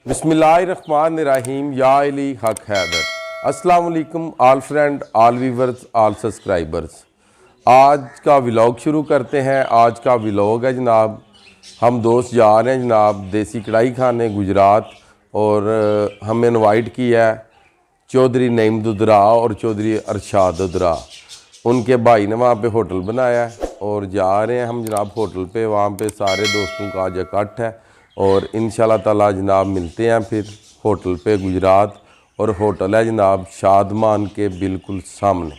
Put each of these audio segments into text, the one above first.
बिस्मिल्लाहिर्रहमानिर्रहीम या अली हक हैदर। अस्सलाम वालेकुम आल फ्रेंड, आल व्यूवर्स, आल सब्सक्राइबर्स। आज का व्लॉग शुरू करते हैं। आज का व्लॉग है जनाब, हम दोस्त जा रहे हैं जनाब देसी कढ़ाई खाने गुजरात, और हमें इनवाइट किया है चौधरी नईम दुदरा और चौधरी अरशाद दुदरा। उनके भाई ने वहाँ पे होटल बनाया है और जा रहे हैं हम जनाब होटल पे। वहाँ पे सारे दोस्तों का आज इकट्ठ है और इंशाल्लाह ताला जनाब मिलते हैं फिर होटल पे गुजरात। और होटल है जनाब शादमान के बिल्कुल सामने,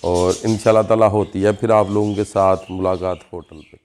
और इंशाल्लाह ताला होती है फिर आप लोगों के साथ मुलाकात होटल पे।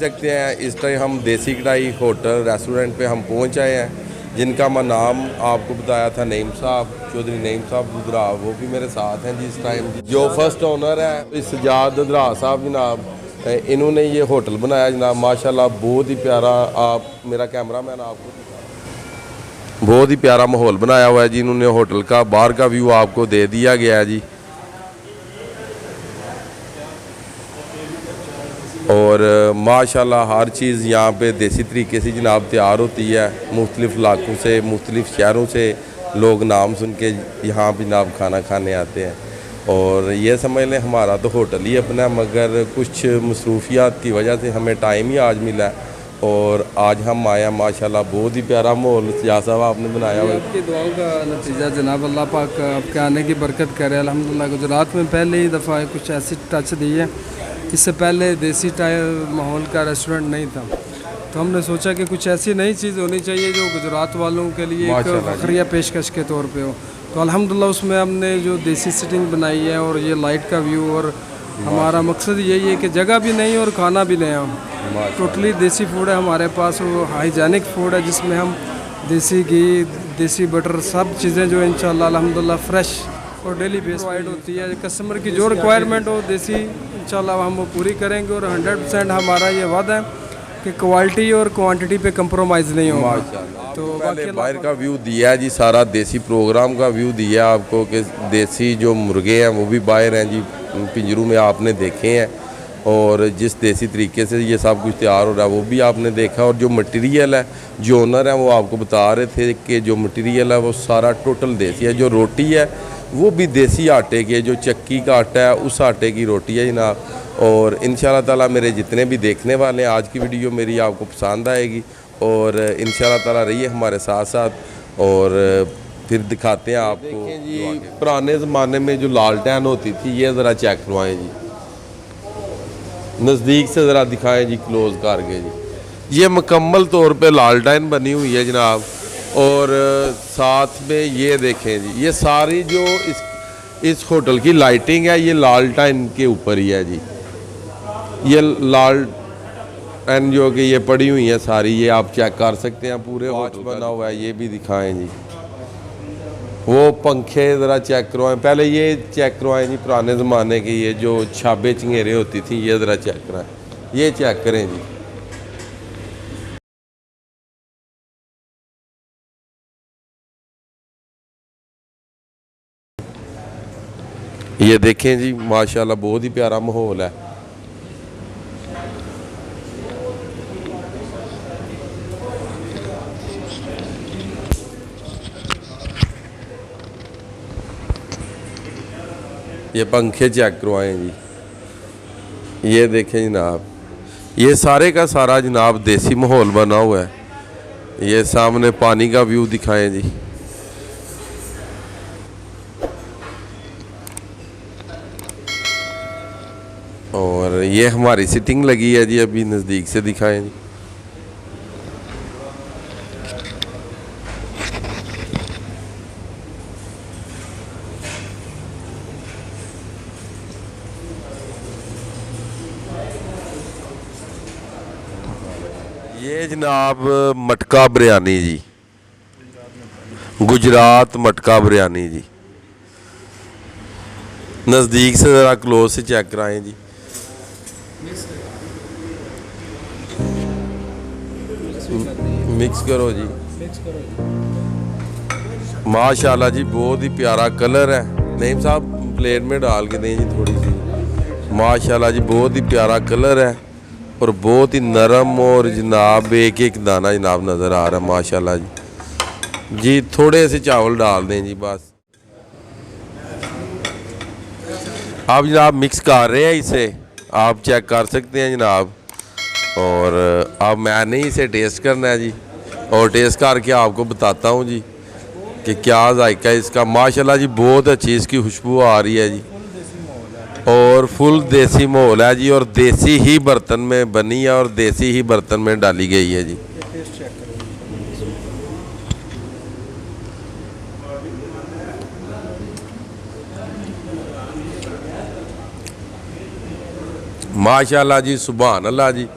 सकते हैं इस टाइम हम देसी कढ़ाई होटल रेस्टोरेंट पे हम पहुंच आए हैं, जिनका मैं नाम आपको बताया था नईम साहब, चौधरी नईम साहब दुदरा। वो भी मेरे साथ हैं जी इस टाइम। जो फर्स्ट ओनर है सजाद दुदरा साहब जनाब, इन्होंने ये होटल बनाया जनाब माशाल्लाह, बहुत ही प्यारा। आप मेरा कैमरा मैन आपको बहुत ही प्यारा माहौल बनाया हुआ है जी इन्होंने होटल का। बाहर का व्यू आपको दे दिया गया है जी। और माशाल्लाह हर चीज़ यहाँ पे देसी तरीके से जनाब तैयार होती है। मुख्तलिफ़ इलाकों से, मुख्तलिफ़ शहरों से लोग नाम सुन के यहाँ पे जनाब खाना खाने आते हैं। और ये समझ लें हमारा तो होटल ही अपना, मगर कुछ मसरूफियात की वजह से हमें टाइम ही आज मिला है और आज हम आए हैं। माशाल्लाह बहुत ही प्यारा माहौल सजा साहब आपने बनाया हुआ है। आपकी दुआओं का नतीजा जनाब, अल्लाह पाक आपके आने की बरकत करे। अल्हम्दुलिल्लाह गुजरात में पहले ही दफ़ा कुछ ऐसी टच दी है। इससे पहले देसी टाइप माहौल का रेस्टोरेंट नहीं था, तो हमने सोचा कि कुछ ऐसी नई चीज़ होनी चाहिए जो गुजरात वालों के लिए एक फ़खरिया पेशकश के तौर पे हो। तो अल्हम्दुलिल्लाह उसमें हमने जो देसी सिटिंग बनाई है और ये लाइट का व्यू, और हमारा मकसद यही है कि जगह भी नहीं और खाना भी नहीं हो। टोटली देसी फूड है हमारे पास, वो हाइजेनिक फूड है जिसमें हम देसी घी, देसी बटर, सब चीज़ें जो इंशाल्लाह अल्हम्दुलिल्लाह फ्रेश और डेली बेस प्रोवाइड होती है। कस्टमर की जो रिक्वायरमेंट हो देसी इंशाल्लाह हम वो पूरी करेंगे, और 100% हमारा ये वादा है कि क्वालिटी और क्वांटिटी पे कंप्रोमाइज़ नहीं होगा। तो पहले बाहर का व्यू दिया है जी, सारा देसी प्रोग्राम का व्यू दिया आपको कि देसी जो मुर्गे हैं वो भी बाहर हैं जी पिंजरों में आपने देखे हैं, और जिस देसी तरीके से ये सब कुछ तैयार हो रहा है वो भी आपने देखा। और जो मटेरियल है, जो ओनर है वो आपको बता रहे थे कि जो मटेरियल है वो सारा टोटल देसी है। जो रोटी है वो भी देसी आटे की, जो चक्की का आटा है उस आटे की रोटी है जनाब। और इंशाल्लाह ताला मेरे जितने भी देखने वाले हैं आज की वीडियो मेरी आपको पसंद आएगी, और इंशाल्लाह ताला रहिए हमारे साथ साथ और फिर दिखाते हैं आपको। देखें जी पुराने ज़माने में जो लालटेन होती थी, ये ज़रा चेक करवाएं जी, नज़दीक से ज़रा दिखाएं जी, क्लोज करके जी। ये मुकम्मल तौर पे लालटेन बनी हुई है जनाब, और साथ में ये देखें जी, ये सारी जो इस होटल की लाइटिंग है ये लालटेन के ऊपर ही है जी। ये लालटेन जो कि ये पड़ी हुई है सारी, ये आप चेक कर सकते हैं। पूरे होटल बना हुआ है, ये भी दिखाएं जी। वो पंखे ज़रा चेक करवाएं, पहले ये चेक करवाएं जी पुराने ज़माने के ये जो छाबे चंगेरे होती थी, ये ज़रा चेक कराएं, ये चेक करें जी। ये देखें जी माशाल्लाह बहुत ही प्यारा माहौल है। ये पंखे चेक करवाएं जी, ये देखें जनाब, ये सारे का सारा जनाब देसी माहौल बना हुआ है। ये सामने पानी का व्यू दिखाएं जी। और ये हमारी सिटिंग लगी है जी, अभी नज़दीक से दिखाएं जी। ये जनाब मटका बिरयानी जी, गुजरात मटका बिरयानी जी। नज़दीक से ज़रा क्लोज से चेक कराएं जी। मिक्स करो जी, माशाल्लाह जी, बहुत ही प्यारा कलर है। नईम साहब प्लेट में डाल के दें जी थोड़ी सी। माशाल्लाह जी, बहुत ही प्यारा कलर है और बहुत ही नरम, और जनाब एक एक दाना जनाब नज़र आ रहा है माशाल्लाह जी। जी थोड़े से चावल डाल दें जी बस। आप जनाब मिक्स कर रहे हैं इसे, आप चेक कर सकते हैं जनाब। और अब मैंने इसे टेस्ट करना है जी, और टेस्ट करके आपको बताता हूँ जी कि क्या जायका है इसका। माशाल्लाह जी, बहुत अच्छी इसकी खुशबू आ रही है जी, और फुल देसी माहौल है जी, और देसी ही बर्तन में बनी है और देसी ही बर्तन में डाली गई है जी। माशाल्लाह जी, सुभान अल्लाह जी,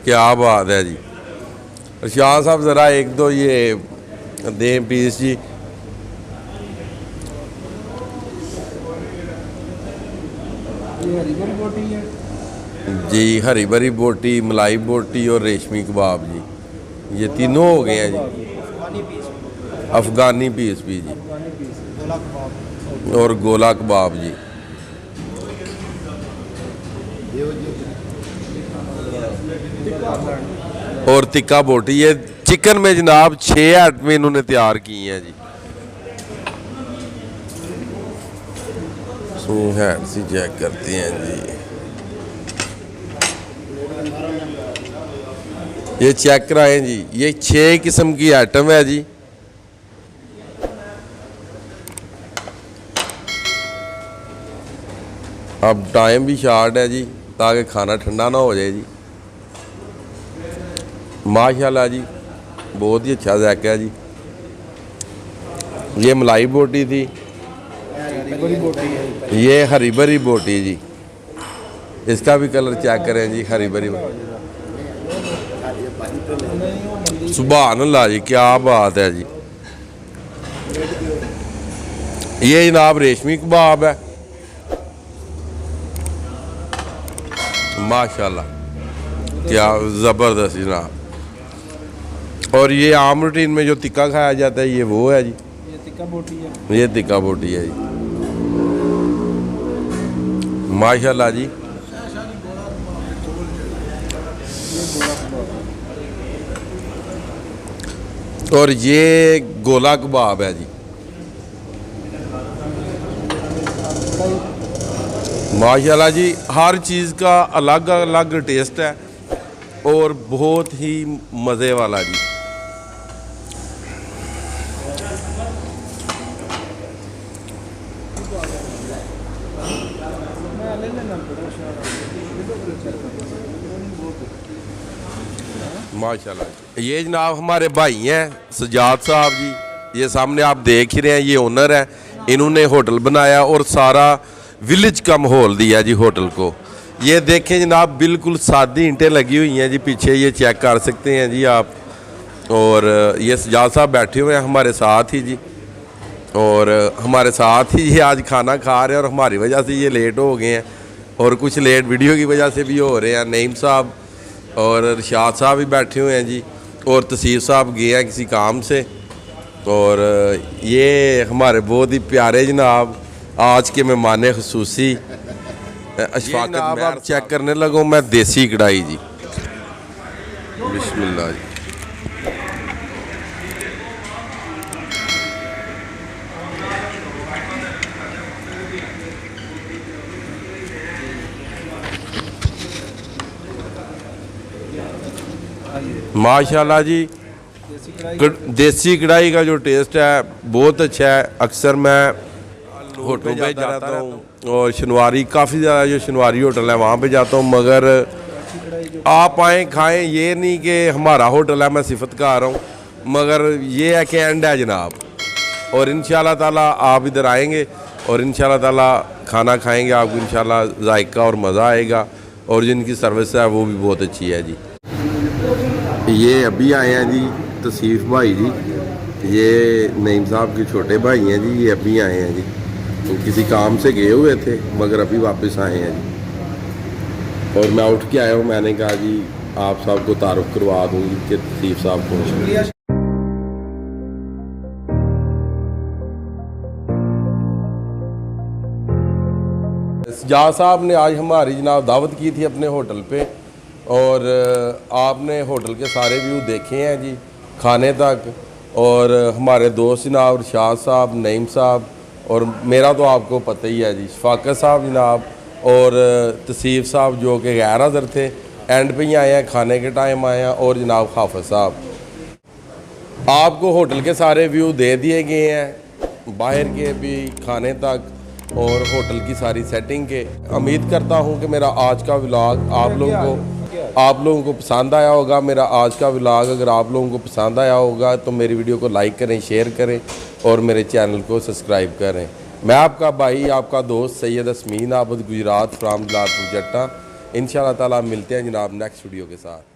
क्या बात है जी। शाह साहब ज़रा एक दो ये दें पीस जी। जी हरी भरी बोटी, मलाई बोटी और रेशमी कबाब जी, ये तीनों हो गए हैं जी। अफ़गानी पीस भी जी, और गोला कबाब जी। और टिक्का बोटी, ये चिकन में जनाब 6 आइटमें इन्होंने तैयार की हैं जी। हैंड से चेक करते हैं जी, ये चेक कराएं जी। ये 6 किस्म की आइटम है जी। अब टाइम भी शार्ट है जी, ताकि खाना ठंडा ना हो जाए जी। माशाल्लाह जी, बहुत ही अच्छा जायका है जी। ये मलाई बोटी थी, ये हरी भरी बोटी जी, इसका भी कलर चेक करें जी। हरी भरी, सुभान अल्लाह जी, क्या बात है जी। ये जनाब रेशमी कबाब है, माशाल्लाह क्या ज़बरदस्त जनाब। और ये आम रूटीन में जो टिक्का खाया जाता है, ये वो है जी। ये टिक्का बोटी है, ये टिक्का बोटी है जी। माशाल्लाह जी। और ये गोला कबाब है जी। माशाल्लाह जी, हर चीज़ का अलग अलग टेस्ट है और बहुत ही मज़े वाला जी। माशाल्लाह। ये जनाब हमारे भाई हैं सजाद साहब जी, ये सामने आप देख ही रहे हैं, ये ओनर है। इन्होंने होटल बनाया और सारा विलेज का माहौल दिया जी होटल को। ये देखें जनाब, बिल्कुल सादी ईंटें लगी हुई हैं जी पीछे, ये चेक कर सकते हैं जी आप। और ये सजाद साहब बैठे हुए हैं हमारे साथ ही जी, और हमारे साथ ही ये आज खाना खा रहे हैं, और हमारी वजह से ये लेट हो गए हैं, और कुछ लेट वीडियो की वजह से भी हो रहे हैं। नईम साहब और रशाद साहब भी बैठे हुए हैं जी, और तसीर साहब गए हैं किसी काम से। और ये हमारे बहुत ही प्यारे जनाब आज के मेहमान खुसूसी अशफाक जनाब। आप चेक करने लगो मैं देसी कढ़ाई जी, बिस्मिल्लाह जी। माशाल्लाह जी। देसी कढ़ाई का जो टेस्ट है बहुत अच्छा है। अक्सर मैं होटलों पे जाता हूँ और शनवारी काफ़ी ज़्यादा जो शनवारी होटल है वहाँ पे जाता हूँ, मगर आप आएँ खाएँ, ये नहीं कि हमारा होटल है मैं सिफत का आ रहा हूँ, मगर ये है कि एंड है जनाब। और इंशाल्लाह ताला आप इधर आएंगे और इंशाल्लाह ताला खाना खाएंगे, आपको इंशाल्लाह जायका और मज़ा आएगा। और जिनकी सर्विस है वो भी बहुत अच्छी है जी। ये अभी आए हैं जी तसीफ भाई जी, ये नईम साहब के छोटे भाई हैं जी, ये अभी आए हैं जी। तो किसी काम से गए हुए थे मगर अभी वापस आए हैं जी। और मैं उठ के आया हूँ, मैंने कहा जी आप साहब को तारुफ करवा दूँगी कि तसीफ साहब पहुँच गए। सजाद साहब ने आज हमारी जनाब दावत की थी अपने होटल पे, और आपने होटल के सारे व्यू देखे हैं जी खाने तक। और हमारे दोस्त जनाब शाह साहब, नईम साहब, और मेरा तो आपको पता ही है जी शफाकत साहब जनाब, और तसीफ साहब जो कि गैर हाज़र थे, एंड पे ही आए हैं, खाने के टाइम आए हैं, और जनाब हाफिज साहब। आपको होटल के सारे व्यू दे दिए गए हैं, बाहर के भी, खाने तक, और होटल की सारी सेटिंग के। उम्मीद करता हूं कि मेरा आज का व्लॉग आप लोगों को पसंद आया होगा। मेरा आज का व्लॉग अगर आप लोगों को पसंद आया होगा तो मेरी वीडियो को लाइक करें, शेयर करें और मेरे चैनल को सब्सक्राइब करें। मैं आपका भाई, आपका दोस्त सैयद असमीन आबद, गुजरात फ्राम जलालपुर जट्टा। इंशाल्लाह ताला मिलते हैं जनाब नेक्स्ट वीडियो के साथ।